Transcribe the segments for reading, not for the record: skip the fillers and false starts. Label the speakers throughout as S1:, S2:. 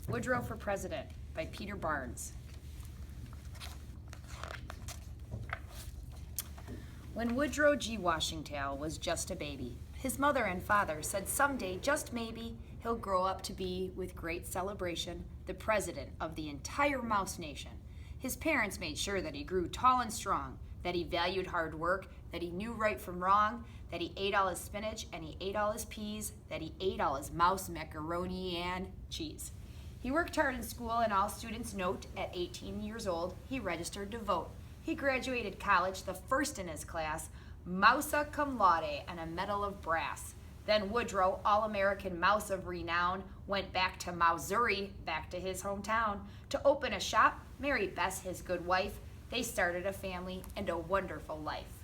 S1: Woodrow for President by Peter Barnes. When Woodrow G. Washington was just a baby, his mother and father said someday, just maybe, he'll grow up to be, with great celebration, the president of the entire mouse nation. His parents made sure that he grew tall and strong, that he valued hard work, that he knew right from wrong, that he ate all his spinach and he ate all his peas, that he ate all his mouse macaroni and cheese. He worked hard in school, and all students note at 18 years old, he registered to vote. He graduated college, the first in his class, Mousa cum laude, and a medal of brass. Then Woodrow, All-American Mouse of renown, went back to Missouri, back to his hometown, to open a shop, marry Bess, his good wife. They started a family and a wonderful life.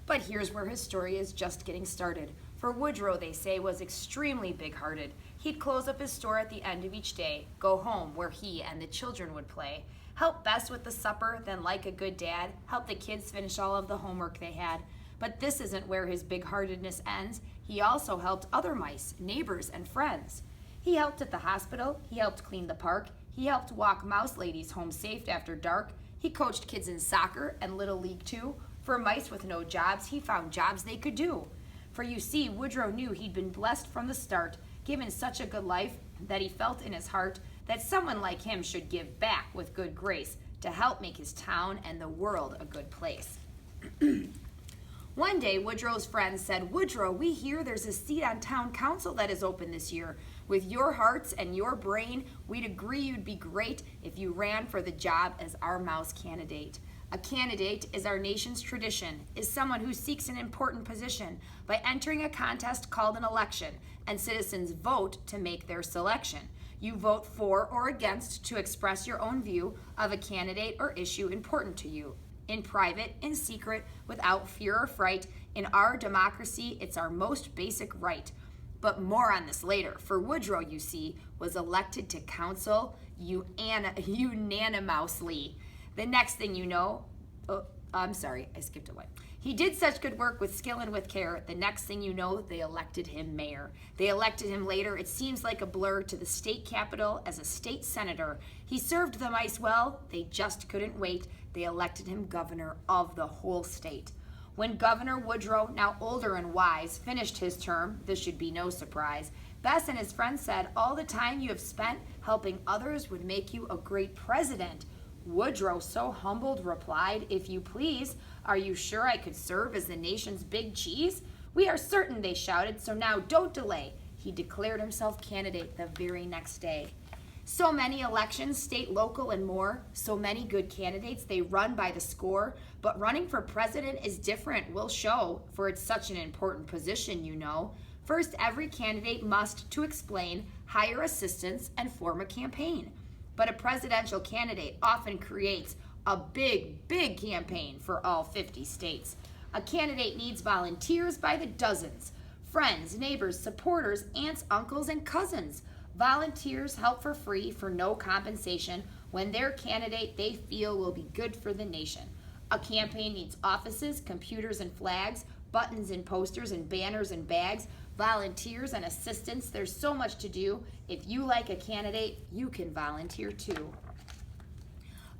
S1: But here's where his story is just getting started. For Woodrow, they say, was extremely big-hearted. He'd close up his store at the end of each day, go home where he and the children would play, help Bess with the supper, then like a good dad, help the kids finish all of the homework they had. But this isn't where his big-heartedness ends. He also helped other mice, neighbors, and friends. He helped at the hospital, he helped clean the park, he helped walk mouse ladies home safe after dark, he coached kids in soccer and Little League too. For mice with no jobs, he found jobs they could do. For you see, Woodrow knew he'd been blessed from the start, given such a good life that he felt in his heart that someone like him should give back with good grace to help make his town and the world a good place. One day, Woodrow's friends said, "Woodrow, we hear there's a seat on town council that is open this year. With your hearts and your brain, we'd agree you'd be great if you ran for the job as our mouse candidate." A candidate is our nation's tradition, is someone who seeks an important position by entering a contest called an election, and citizens vote to make their selection. You vote for or against to express your own view of a candidate or issue important to you. In private, in secret, without fear or fright. In our democracy, it's our most basic right. But more on this later, for Woodrow, you see, was elected to council unanimously. The next thing you know, I skipped a line. He did such good work with skill and with care. The next thing you know, they elected him mayor. They elected him later, it seems like a blur, to the state capitol as a state senator. He served the mice well, they just couldn't wait. They elected him governor of the whole state. When Governor Woodrow, now older and wise, finished his term, this should be no surprise, Bess and his friends said, "All the time you have spent helping others would make you a great president." Woodrow, so humbled, replied, "If you please, are you sure I could serve as the nation's big cheese?" "We are certain," they shouted, "so now don't delay." He declared himself candidate the very next day. So many elections, state, local, and more, so many good candidates, they run by the score, but running for president is different, we'll show, for it's such an important position, you know. First, every candidate must, to explain, hire assistants and form a campaign. But a presidential candidate often creates a big, big campaign for all 50 states. A candidate needs volunteers by the dozens, friends, neighbors, supporters, aunts, uncles, and cousins. Volunteers help for free for no compensation when their candidate they feel will be good for the nation. A campaign needs offices, computers and flags, buttons and posters and banners and bags, volunteers and assistants. There's so much to do. If you like a candidate, you can volunteer too.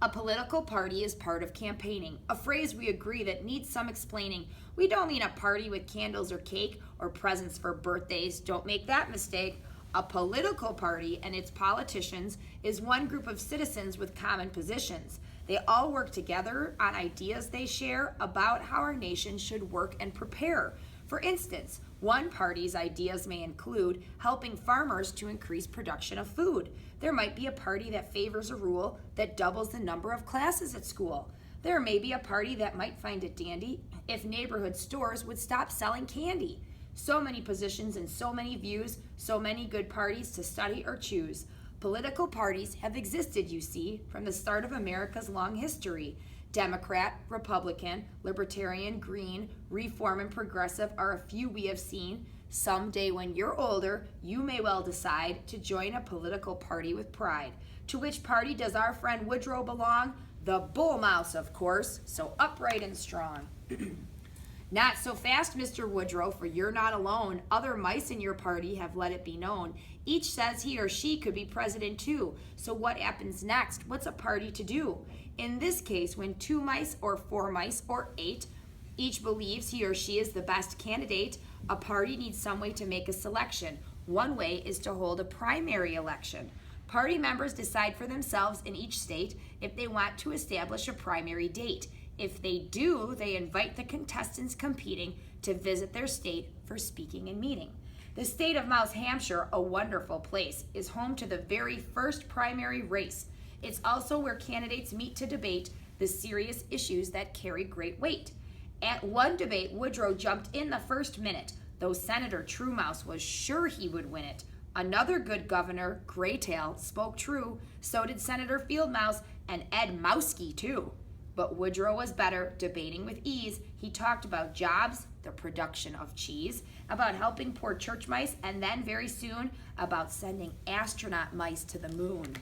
S1: A political party is part of campaigning, a phrase we agree that needs some explaining. We don't mean a party with candles or cake or presents for birthdays. Don't make that mistake. A political party and its politicians is one group of citizens with common positions. They all work together on ideas they share about how our nation should work and prepare. For instance, one party's ideas may include helping farmers to increase production of food. There might be a party that favors a rule that doubles the number of classes at school. There may be a party that might find it dandy if neighborhood stores would stop selling candy. So many positions and so many views, so many good parties to study or choose. Political parties have existed, you see, from the start of America's long history. Democrat, Republican, Libertarian, Green, Reform, and Progressive are a few we have seen. Someday when you're older, you may well decide to join a political party with pride. To which party does our friend Woodrow belong? The Bull Mouse, of course, so upright and strong. Not so fast, Mr. Woodrow, for you're not alone. Other mice in your party have let it be known. Each says he or she could be president too. So what happens next? What's a party to do? In this case, when 2 mice or 4 mice or 8 each believes he or she is the best candidate, a party needs some way to make a selection. One way is to hold a primary election. Party members decide for themselves in each state if they want to establish a primary date. If they do, they invite the contestants competing to visit their state for speaking and meeting. The state of Mouse Hampshire, a wonderful place, is home to the very first primary race. It's also where candidates meet to debate the serious issues that carry great weight. At one debate, Woodrow jumped in the first minute, though Senator True Mouse was sure he would win it. Another good governor, Graytail, spoke true. So did Senator Field Mouse and Ed Mouskey too. But Woodrow was better, debating with ease. He talked about jobs, the production of cheese, about helping poor church mice, and then very soon about sending astronaut mice to the moon.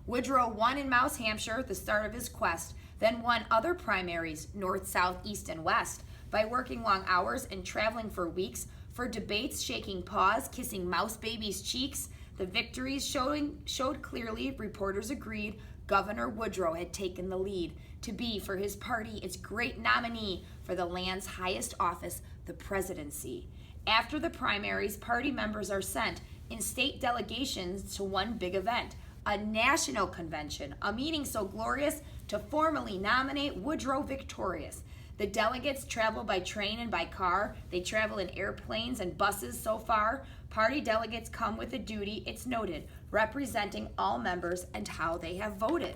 S1: Woodrow won in Mouse Hampshire, the start of his quest, then won other primaries, north, south, east, and west, by working long hours and traveling for weeks, for debates, shaking paws, kissing mouse babies' cheeks. The victories showed clearly, reporters agreed, Governor Woodrow had taken the lead to be, for his party, its great nominee for the land's highest office, the presidency. After the primaries, party members are sent in state delegations to one big event, a national convention, a meeting so glorious to formally nominate Woodrow victorious. The delegates travel by train and by car. They travel in airplanes and buses so far. Party delegates come with a duty, it's noted, representing all members and how they have voted.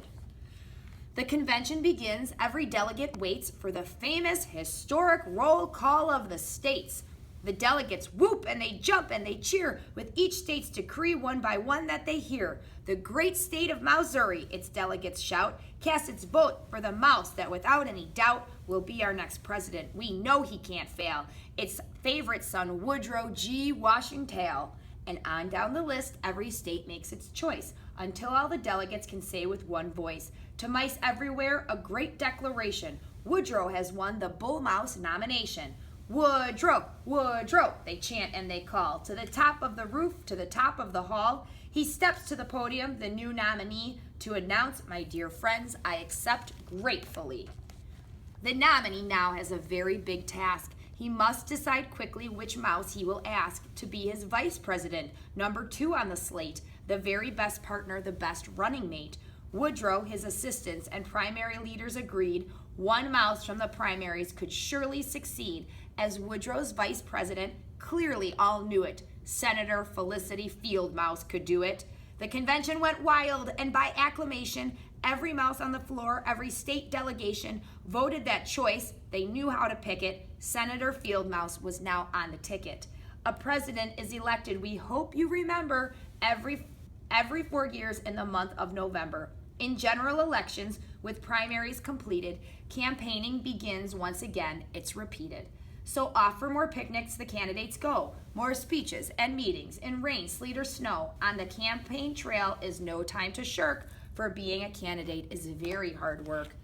S1: The convention begins. Every delegate waits for the famous historic roll call of the states. The delegates whoop and they jump and they cheer with each state's decree one by one that they hear. The great state of Missouri, its delegates shout, casts its vote for the mouse that without any doubt will be our next president. We know he can't fail. Its favorite son, Woodrow G. Washington. And on down the list, every state makes its choice until all the delegates can say with one voice, to mice everywhere, a great declaration. Woodrow has won the bull mouse nomination. Woodrow, Woodrow, they chant and they call. To the top of the roof, to the top of the hall, he steps to the podium, the new nominee, to announce, my dear friends, I accept gratefully. The nominee now has a very big task. He must decide quickly which mouse he will ask to be his vice president, number 2 on the slate, the very best partner, the best running mate. Woodrow, his assistants, and primary leaders agreed one mouse from the primaries could surely succeed. As Woodrow's vice president, clearly all knew it. Senator Felicity Field Mouse could do it. The convention went wild, and by acclamation, every mouse on the floor, every state delegation voted that choice. They knew how to pick it. Senator Field Mouse was now on the ticket. A president is elected, we hope you remember, every 4 years in the month of November. In general elections, with primaries completed, campaigning begins once again. It's repeated. So off for more picnics the candidates go. More speeches and meetings in rain, sleet, or snow. On the campaign trail is no time to shirk, for being a candidate is very hard work.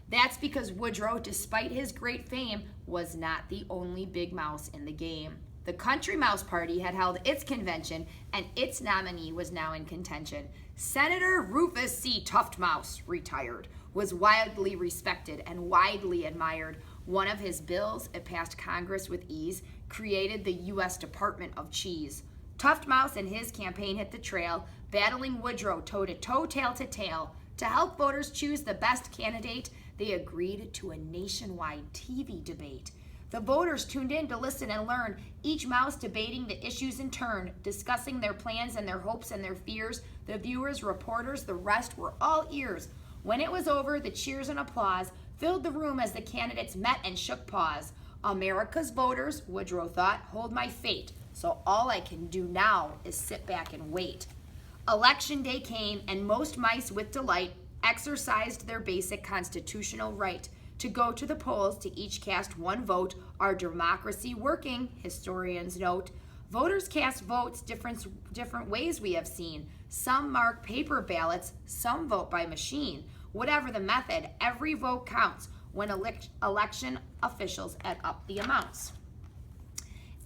S1: That's because Woodrow, despite his great fame, was not the only big mouse in the game. The Country Mouse Party had held its convention, and its nominee was now in contention. Senator Rufus C. Tuft Mouse, retired, was widely respected and widely admired. One of his bills, it passed Congress with ease, created the U.S. Department of Cheese. Tuft Mouse and his campaign hit the trail, battling Woodrow toe-to-toe, tail-to-tail. To help voters choose the best candidate, they agreed to a nationwide TV debate. The voters tuned in to listen and learn, each mouse debating the issues in turn, discussing their plans and their hopes and their fears. The viewers, reporters, the rest were all ears. When it was over, the cheers and applause filled the room as the candidates met and shook paws. America's voters, Woodrow thought, hold my fate, so all I can do now is sit back and wait. Election day came, and most mice with delight exercised their basic constitutional right to go to the polls to each cast one vote. Our democracy working, historians note. Voters cast votes different ways we have seen. Some mark paper ballots, some vote by machine. Whatever the method, every vote counts. when election officials add up the amounts.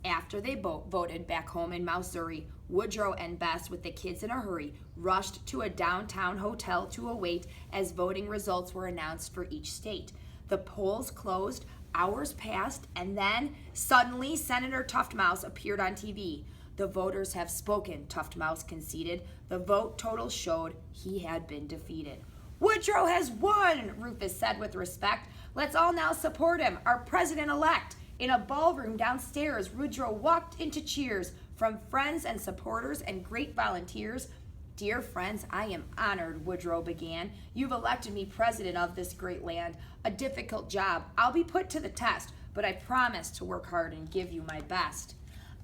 S1: After they voted back home in Missouri, Woodrow and Bess, with the kids in a hurry, rushed to a downtown hotel to await as voting results were announced for each state. The polls closed, hours passed, and then suddenly Senator Tuftmouse appeared on TV. The voters have spoken, Tuftmouse conceded. The vote total showed he had been defeated. Woodrow has won, Rufus said with respect. Let's all now support him, our president-elect. In a ballroom downstairs, Woodrow walked into cheers from friends and supporters and great volunteers. Dear friends, I am honored, Woodrow began. You've elected me president of this great land. A difficult job. I'll be put to the test, but I promise to work hard and give you my best.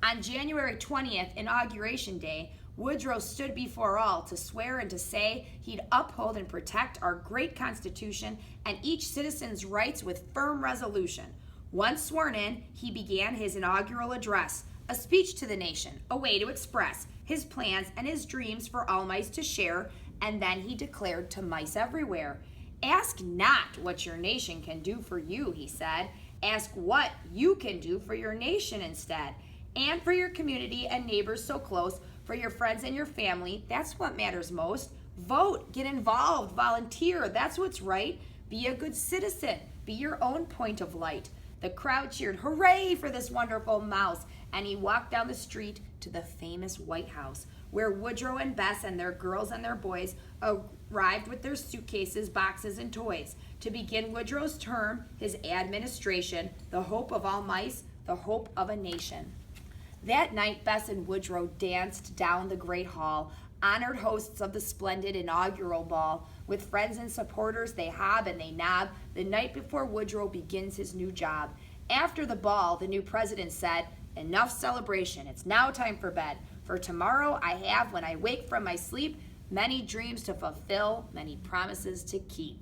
S1: On January 20th, Inauguration Day, Woodrow stood before all to swear and to say he'd uphold and protect our great Constitution and each citizen's rights with firm resolution. Once sworn in, he began his inaugural address, a speech to the nation, a way to express his plans and his dreams for all mice to share, and then he declared to mice everywhere, "Ask not what your nation can do for you," he said. "Ask what you can do for your nation instead, and for your community and neighbors so close, for your friends and your family. That's what matters most. Vote, get involved, volunteer. That's what's right. Be a good citizen. Be your own point of light." The crowd cheered, "Hooray for this wonderful mouse," and he walked down the street to the famous White House, where Woodrow and Bess and their girls and their boys arrived with their suitcases, boxes, and toys to begin Woodrow's term, his administration, the hope of all mice, the hope of a nation. That night, Bess and Woodrow danced down the great hall, honored hosts of the splendid inaugural ball. With friends and supporters, they hob and they nob the night before Woodrow begins his new job. After the ball, the new president said, "Enough celebration. It's now time for bed. For tomorrow I have, when I wake from my sleep, many dreams to fulfill, many promises to keep."